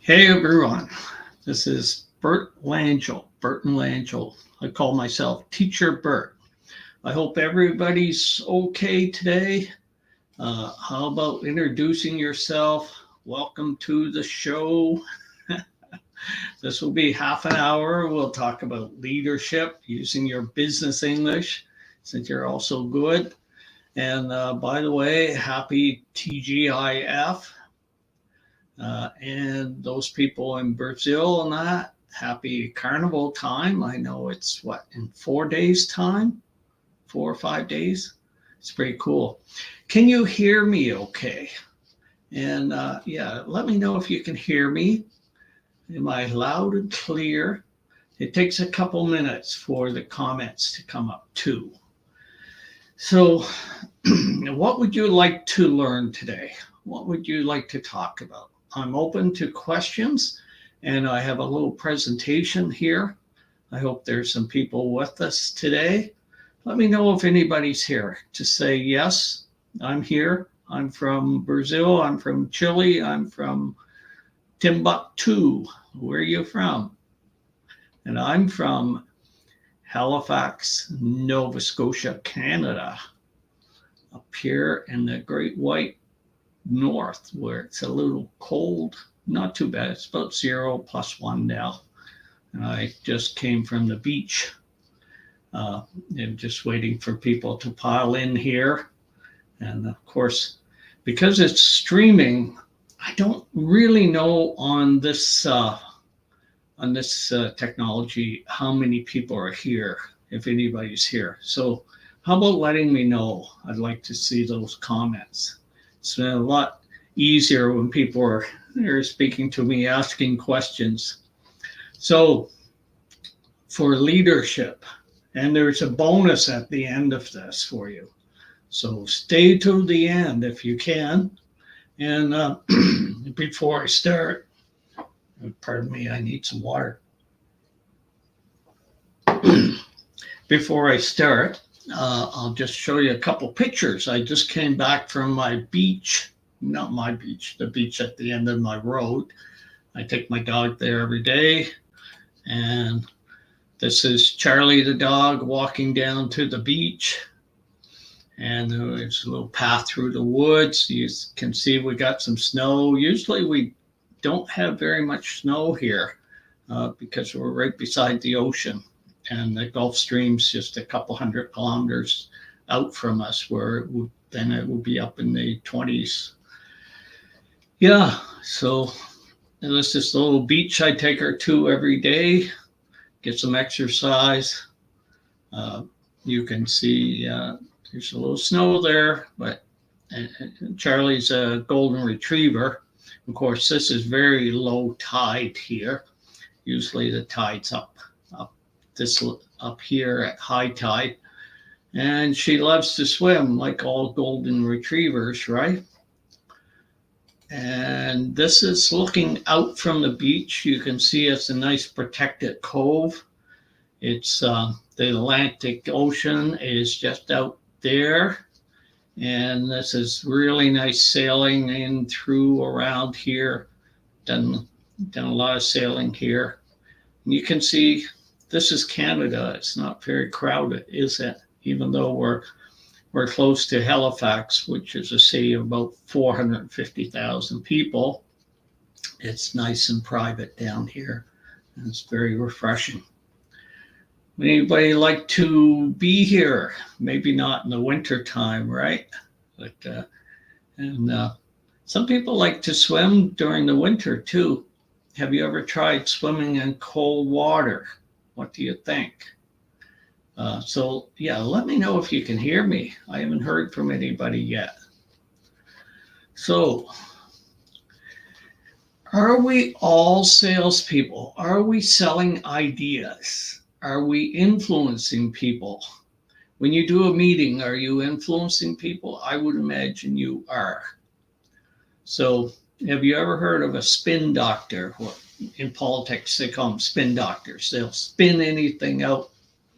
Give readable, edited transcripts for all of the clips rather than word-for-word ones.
Hey everyone, this is Burton Langell. I call myself Teacher Bert. I hope everybody's okay today. How about introducing yourself? Welcome to the show. This will be half an hour. We'll talk about leadership using your business English since you're all so good. And by the way, happy TGIF. And those people in Brazil and that, happy carnival time. I know it's what, in 4 days' time? 4 or 5 days? It's pretty cool. Can you hear me okay? And yeah, let me know if you can hear me. Am I loud and clear? It takes a couple minutes for the comments to come up too. So, what would you like to learn today? What would you like to talk about? I'm open to questions, and I have a little presentation here. I hope there's some people with us today. Let me know if anybody's here to say, yes, I'm here. I'm from Brazil. I'm from Chile. I'm from Timbuktu. Where are you from? And I'm from Halifax, Nova Scotia, Canada, up here in the Great White North, where it's a little cold. Not too bad. It's about 0 + 1 now. And I just came from the beach. And just waiting for people to pile in here. And of course, because it's streaming, I don't really know on this technology how many people are here, if anybody's here. So how about letting me know? I'd like to see those comments. It's been a lot easier when people are speaking to me, asking questions. So for leadership, and there's a bonus at the end of this for you. So stay to the end if you can. And before I start, pardon me, I need some water. Before I start, I'll just show you a couple pictures. I just came back from my beach, not my beach, the beach at the end of my road. I take my dog there every day. And this is Charlie the dog walking down to the beach. And there's a little path through the woods. You can see we got some snow. Usually we don't have very much snow here because we're right beside the ocean. And the Gulf Stream's just a couple 100 kilometers out from us, where then it will be up in the 20s. Yeah, so there's this little beach I take her to every day, get some exercise. You can see there's a little snow there, but Charlie's a golden retriever. Of course, this is very low tide here. Usually the tide's up here at high tide. And she loves to swim like all golden retrievers, right? And this is looking out from the beach. You can see it's a nice protected cove. It's the Atlantic Ocean is just out there. And this is really nice sailing in through around here. Done a lot of sailing here. And you can see this is Canada. It's not very crowded, is it? Even though we're close to Halifax, which is a city of about 450,000 people. It's nice and private down here, and it's very refreshing. Anybody like to be here? Maybe not in the winter time, right? But some people like to swim during the winter too. Have you ever tried swimming in cold water? What do you think? So yeah, let me know if you can hear me. I haven't heard from anybody yet. So, are we all salespeople? Are we selling ideas? Are we influencing people? When you do a meeting, are you influencing people? I would imagine you are. So, have you ever heard of a spin doctor? In politics, they call them spin doctors. They'll spin anything out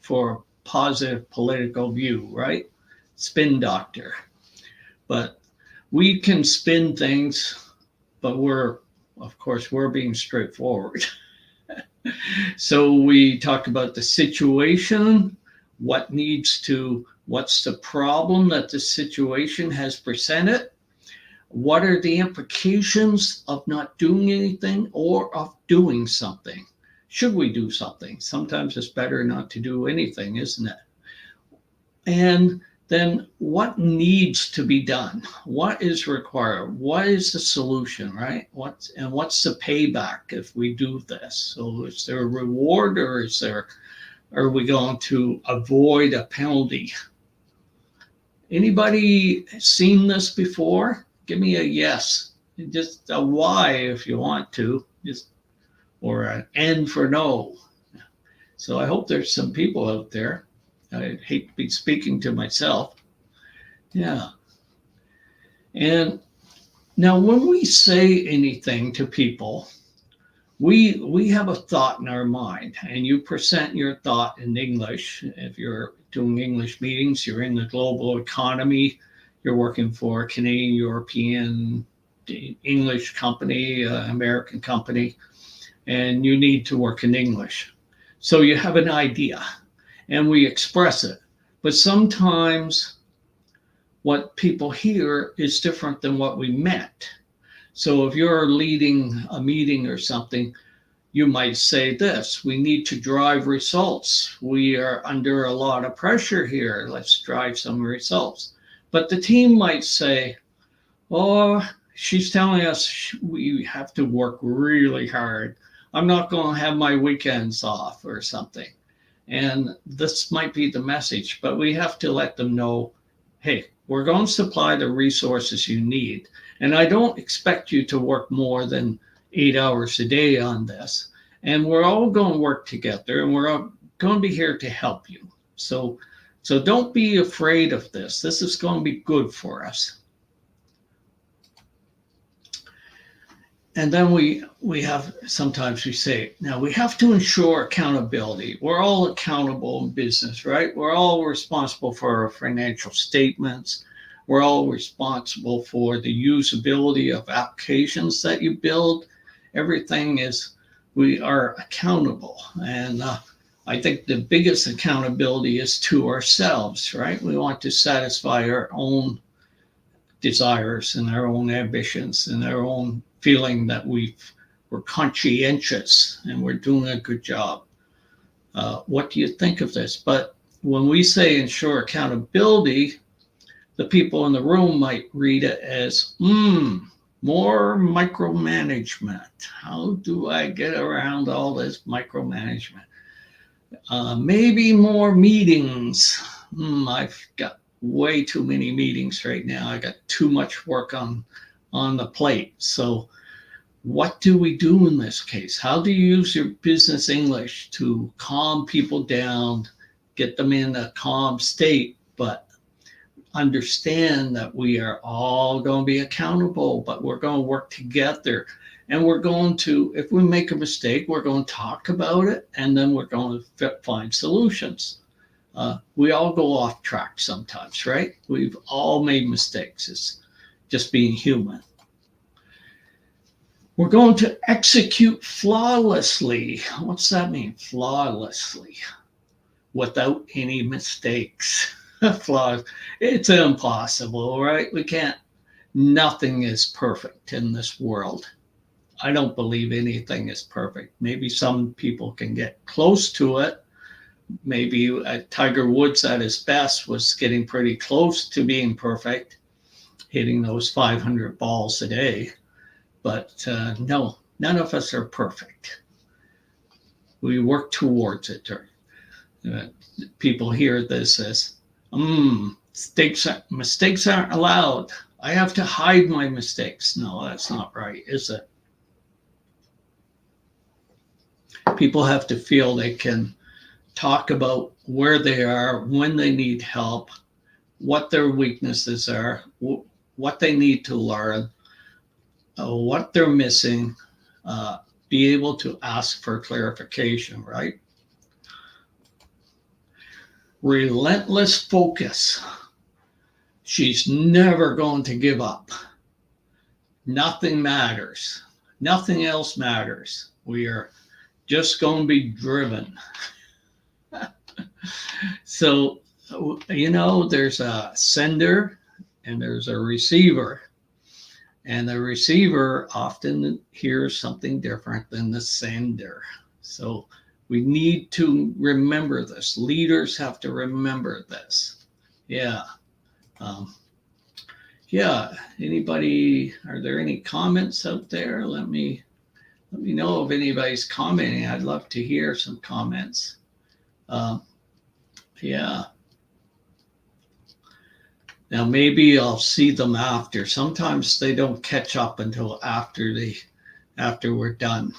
for a positive political view, right? Spin doctor. But we can spin things, but we're of course, we're being straightforward. So we talk about the situation, what's the problem that the situation has presented, what are the implications of not doing anything or of doing something. Should we do something? Sometimes it's better not to do anything, isn't it? And then what needs to be done? What is required? What is the solution, right? What's the payback if we do this? So is there a reward, or are we going to avoid a penalty? Anybody seen this before? Give me a yes. Just a Y if you want to, or an N for no. So I hope there's some people out there. I hate to be speaking to myself. Yeah. And now when we say anything to people, we have a thought in our mind, and you present your thought in English. If you're doing English meetings, you're in the global economy, you're working for a Canadian, European, English company, American company, and you need to work in English. So you have an idea, and we express it. But sometimes what people hear is different than what we meant. So if you're leading a meeting or something, you might say this: we need to drive results. We are under a lot of pressure here. Let's drive some results. But the team might say, oh, she's telling us we have to work really hard. I'm not going to have my weekends off or something. And this might be the message, but we have to let them know, hey, we're going to supply the resources you need. And I don't expect you to work more than 8 hours a day on this. And we're all going to work together, and we're all going to be here to help you. So don't be afraid of this. This is going to be good for us. And then we have, sometimes we say, now we have to ensure accountability. We're all accountable in business, right? We're all responsible for our financial statements. We're all responsible for the usability of applications that you build. Everything is, we are accountable. And I think the biggest accountability is to ourselves, right? We want to satisfy our own desires and our own ambitions and our own feeling that we're conscientious and we're doing a good job. What do you think of this? But when we say ensure accountability, the people in the room might read it as, more micromanagement. How do I get around all this micromanagement? Maybe more meetings. I've got way too many meetings right now. I got too much work on the plate. So what do we do in this case? How do you use your business English to calm people down, get them in a calm state, but understand that we are all going to be accountable, but we're going to work together. And we're going to, if we make a mistake, we're going to talk about it, and then we're going to find solutions. We all go off track sometimes, right? We've all made mistakes. It's just being human. We're going to execute flawlessly. What's that mean? Flawlessly. Without any mistakes. Flaws. It's impossible, right? We can't. Nothing is perfect in this world. I don't believe anything is perfect. Maybe some people can get close to it. Maybe Tiger Woods at his best was getting pretty close to being perfect, hitting those 500 balls a day. But no, none of us are perfect. We work towards it. People hear this as, mistakes aren't allowed. I have to hide my mistakes. No, that's not right, is it? People have to feel they can talk about where they are, when they need help, what their weaknesses are, what they need to learn, what they're missing, be able to ask for clarification, right? Relentless focus. She's never going to give up. Nothing matters. Nothing else matters. We are just going to be driven. So, there's a sender and there's a receiver. And the receiver often hears something different than the sender. So we need to remember this. Leaders have to remember this. Yeah. Um, yeah. Anybody, are there any comments out there? Let me know if anybody's commenting. I'd love to hear some comments. Yeah. Now maybe I'll see them after. Sometimes they don't catch up until after we're done.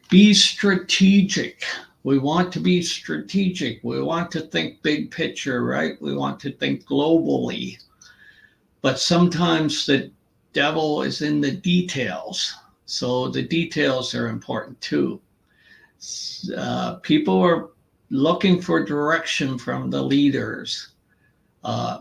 Be strategic. We want to be strategic. We want to think big picture, right? We want to think globally. But sometimes the devil is in the details. So the details are important too. People are looking for direction from the leaders.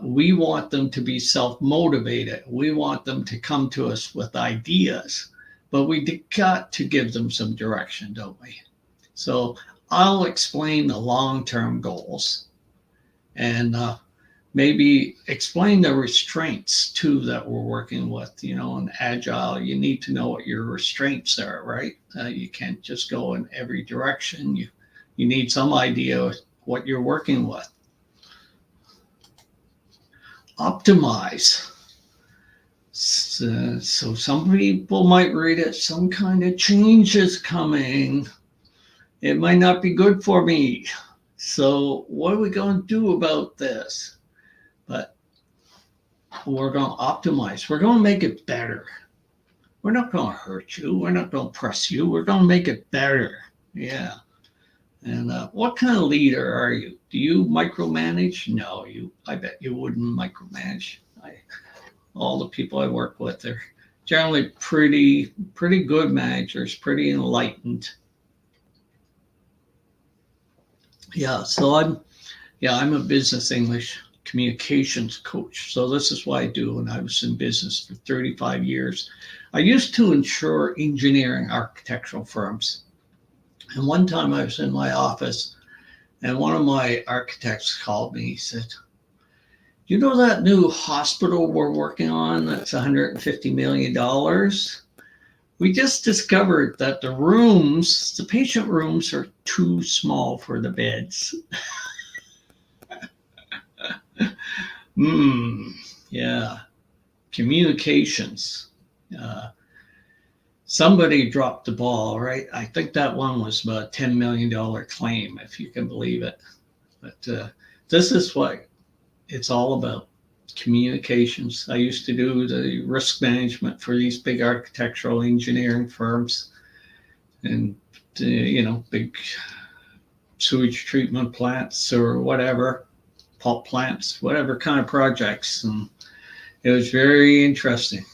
We want them to be self-motivated. We want them to come to us with ideas, but we got to give them some direction, don't we? So I'll explain the long-term goals and maybe explain the restraints too that we're working with. In Agile, you need to know what your restraints are, right? You can't just go in every direction. You need some idea of what you're working with. Optimize. So some people might read it, some kind of change is coming. It might not be good for me. So what are we going to do about this? But we're going to optimize. We're going to make it better. We're not going to hurt you. We're not going to press you. We're going to make it better. Yeah. And what kind of leader are you? Do you micromanage? No, I bet you wouldn't micromanage. All the people I work with are generally pretty good managers, pretty enlightened. Yeah, so I'm a business English communications coach. So this is what I do, and I was in business for 35 years. I used to insure engineering architectural firms. And one time I was in my office and one of my architects called me. He said, you know that new hospital we're working on that's $150 million? We just discovered that the patient rooms are too small for the beds. Yeah. Communications. Somebody dropped the ball, right? I think that one was about a $10 million claim, if you can believe it. But this is what it's all about, communications. I used to do the risk management for these big architectural engineering firms and, big sewage treatment plants or whatever, pulp plants, whatever kind of projects. And it was very interesting.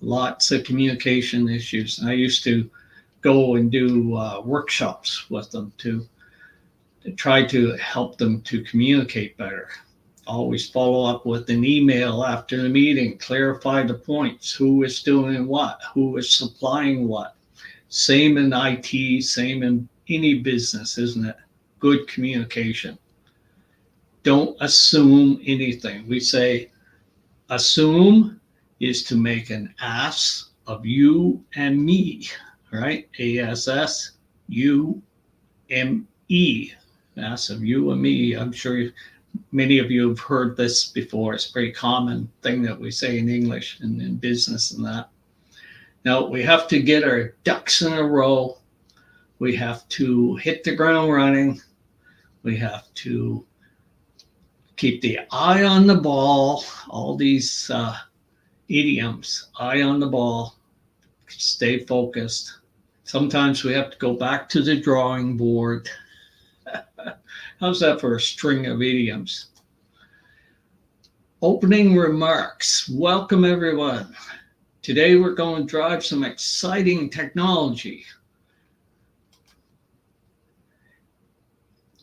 Lots of communication issues. I used to go and do workshops with them to try to help them to communicate better. Always follow up with an email after the meeting, clarify the points, who is doing what, who is supplying what. Same in IT, same in any business, isn't it? Good communication. Don't assume anything. We say assume is to make an ass of you and me, right? ASS, U, M, E. Ass of you and me. I'm sure many of you have heard this before. It's a very common thing that we say in English and in business and that. Now, we have to get our ducks in a row. We have to hit the ground running. We have to keep the eye on the ball. All these idioms, eye on the ball, stay focused. Sometimes we have to go back to the drawing board. How's that for a string of idioms? Opening remarks. Welcome, everyone. Today we're going to drive some exciting technology.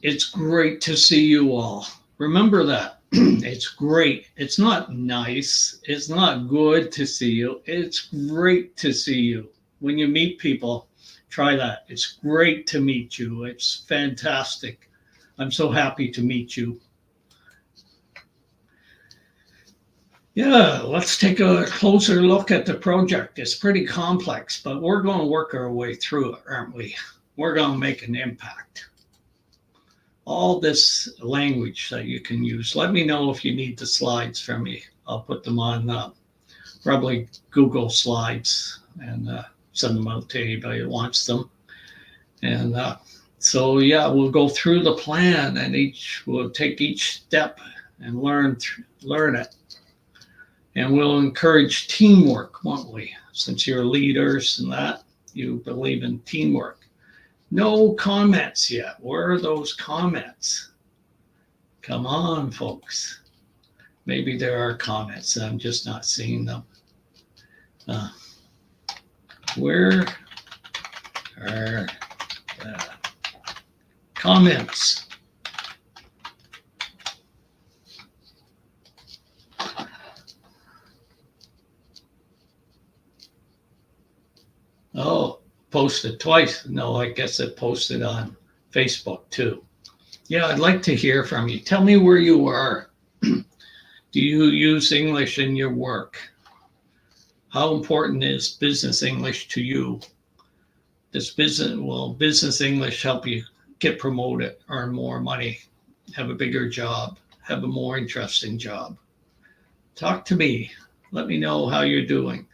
It's great to see you all. Remember that. It's great. It's not nice. It's not good to see you. It's great to see you. When you meet people, try that. It's great to meet you. It's fantastic. I'm so happy to meet you. Yeah, let's take a closer look at the project. It's pretty complex, but we're going to work our way through it, aren't we? We're going to make an impact. All this language that you can use. Let me know if you need the slides from me. I'll put them on probably Google Slides and send them out to anybody who wants them. And so, yeah, we'll go through the plan and we'll take each step and learn it. And we'll encourage teamwork, won't we? Since you're leaders and that, you believe in teamwork. No comments yet. Where are those comments? Come on, folks. Maybe there are comments. I'm just not seeing them. Where are the comments? Oh, posted twice. No, I guess it posted on Facebook too. Yeah, I'd like to hear from you. Tell me where you are. Do you use English in your work? How important is business English to you? Will business English help you get promoted, earn more money, have a bigger job, have a more interesting job? Talk to me. Let me know how you're doing.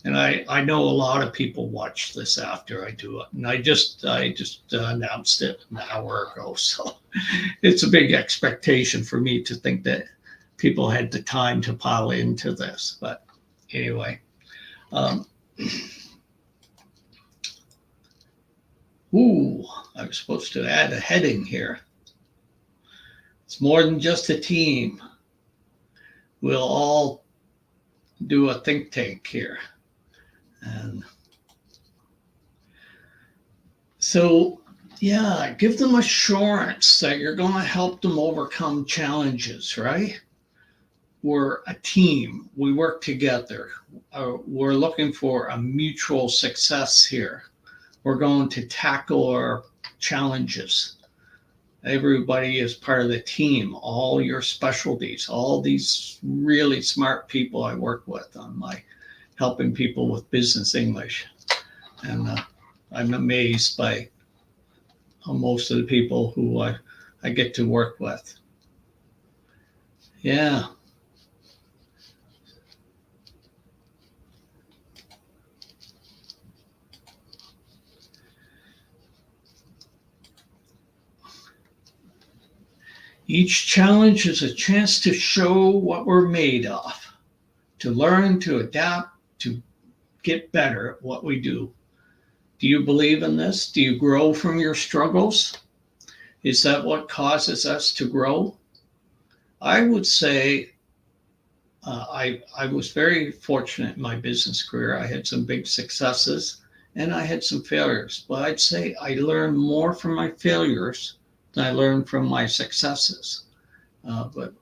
And I know a lot of people watch this after I do it. And I just announced it an hour ago. So it's a big expectation for me to think that people had the time to pile into this. But anyway. I was supposed to add a heading here. It's more than just a team. We'll all do a think tank here. And so, yeah, give them assurance that you're going to help them overcome challenges, right? We're a team. We work together. We're looking for a mutual success here. We're going to tackle our challenges. Everybody is part of the team, all your specialties, all these really smart people I work with on my helping people with business English. And I'm amazed by most of the people who I get to work with. Yeah. Each challenge is a chance to show what we're made of, to learn, to adapt, to get better at what we do. Do you believe in this? Do you grow from your struggles? Is that what causes us to grow? I would say I was very fortunate in my business career. I had some big successes and I had some failures, but I'd say I learned more from my failures than I learned from my successes. But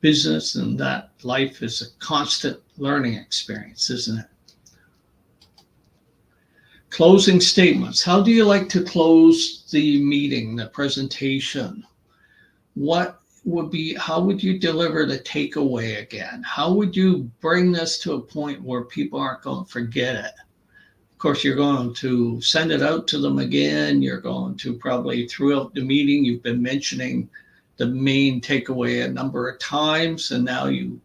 business and that life is a constant learning experience, isn't it? Closing statements. How do you like to close the meeting, the presentation? How would you deliver the takeaway again? How would you bring this to a point where people aren't going to forget it? Of course, you're going to send it out to them again. You're going to probably throughout the meeting, you've been mentioning the main takeaway a number of times. And now you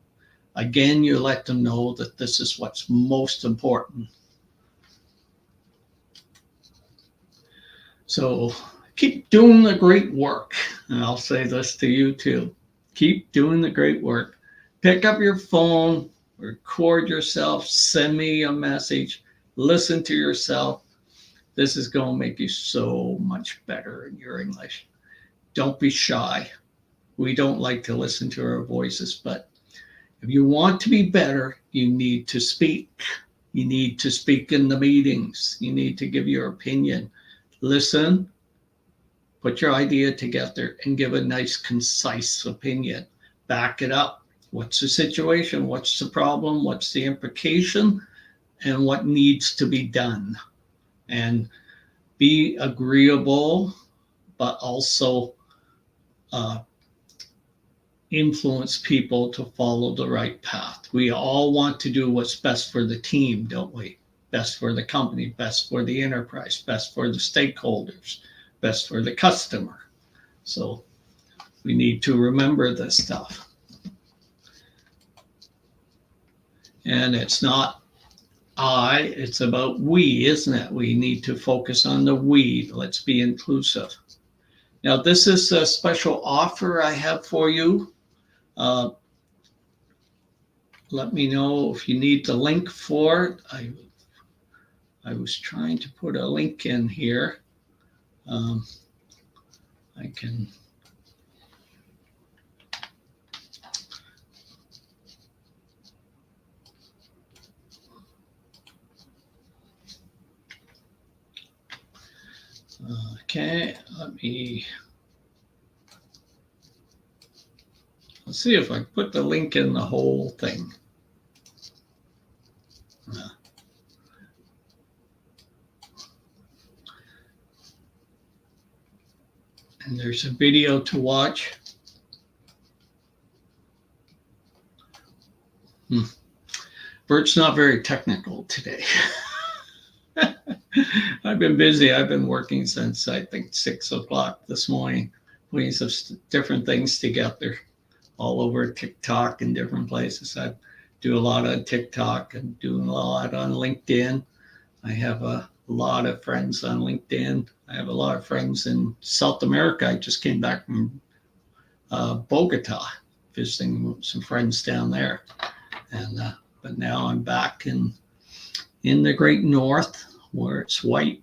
let them know that this is what's most important. So keep doing the great work. And I'll say this to you too. Keep doing the great work. Pick up your phone, record yourself, send me a message, listen to yourself. This is going to make you so much better in your English. Don't be shy. We don't like to listen to our voices, but if you want to be better, you need to speak. You need to speak in the meetings. You need to give your opinion. Listen, put your idea together and give a nice, concise opinion. back it up. What's the situation? What's the problem? What's the implication? And what needs to be done? And be agreeable, but also influence people to follow the right path. We all want to do what's best for the team, don't we? Best for the company, best for the enterprise, best for the stakeholders, best for the customer. So we need to remember this stuff. And it's not it's about we, isn't it? We need to focus on the we. Let's be inclusive. Now, this is a special offer I have for you. Let me know if you need the link for it. I was trying to put a link in here. I can. Okay, let's see if I put the link in the whole thing. And there's a video to watch. Bert's not very technical today. I've been busy. I've been working since I think 6 o'clock this morning, putting some different things together all over TikTok and different places. I do a lot on TikTok and doing a lot on LinkedIn. I have a lot of friends on LinkedIn. I have a lot of friends in South America. I just came back from Bogota, visiting some friends down there. And but now I'm back in the Great North, where it's white.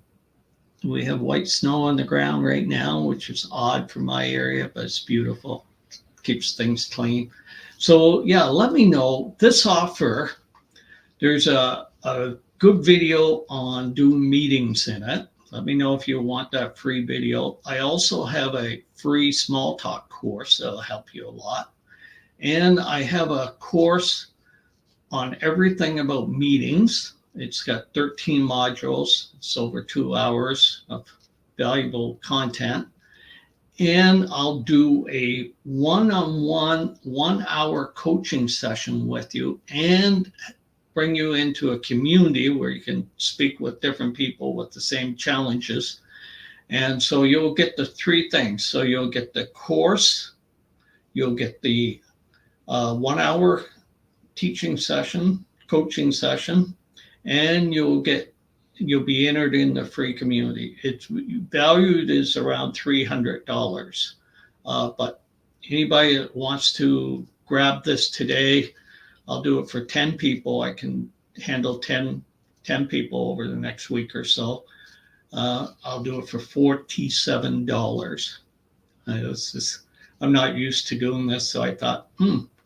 We have white snow on the ground right now, which is odd for my area, but it's beautiful. Keeps things clean. So yeah, let me know. This offer, there's a good video on doing meetings in it. Let me know if you want that free video. I also have a free small talk course that'll help you a lot. And I have a course on everything about meetings. It's got 13 modules. It's over 2 hours of valuable content. And I'll do a one-on-one 1-hour coaching session with you and bring you into a community where you can speak with different people with the same challenges. And so you'll get the 3 things. So you'll get the course, you'll get the 1-hour teaching session, coaching session, and you'll be entered in the free community. It's valued is around $300. But anybody that wants to grab this today, I'll do it for 10 people. I can handle 10 people over the next week or so. I'll do it for $47. I'm not used to doing this, so I thought,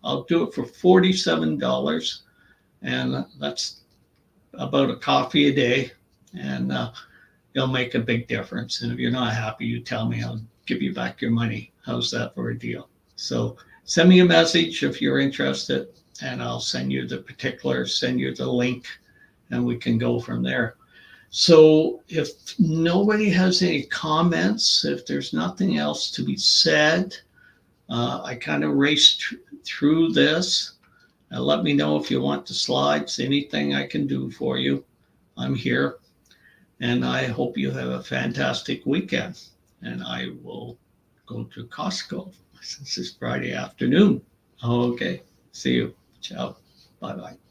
I'll do it for $47. And that's about a coffee a day, and it'll make a big difference. And if you're not happy, you tell me, I'll give you back your money. How's that for a deal? So send me a message if you're interested, and I'll send you the particulars, send you the link, and we can go from there. So if nobody has any comments, if there's nothing else to be said, I kind of raced through this. Let me know if you want the slides, anything I can do for you. I'm here. And I hope you have a fantastic weekend. And I will go to Costco since it's Friday afternoon. Okay. See you. Ciao. Bye-bye.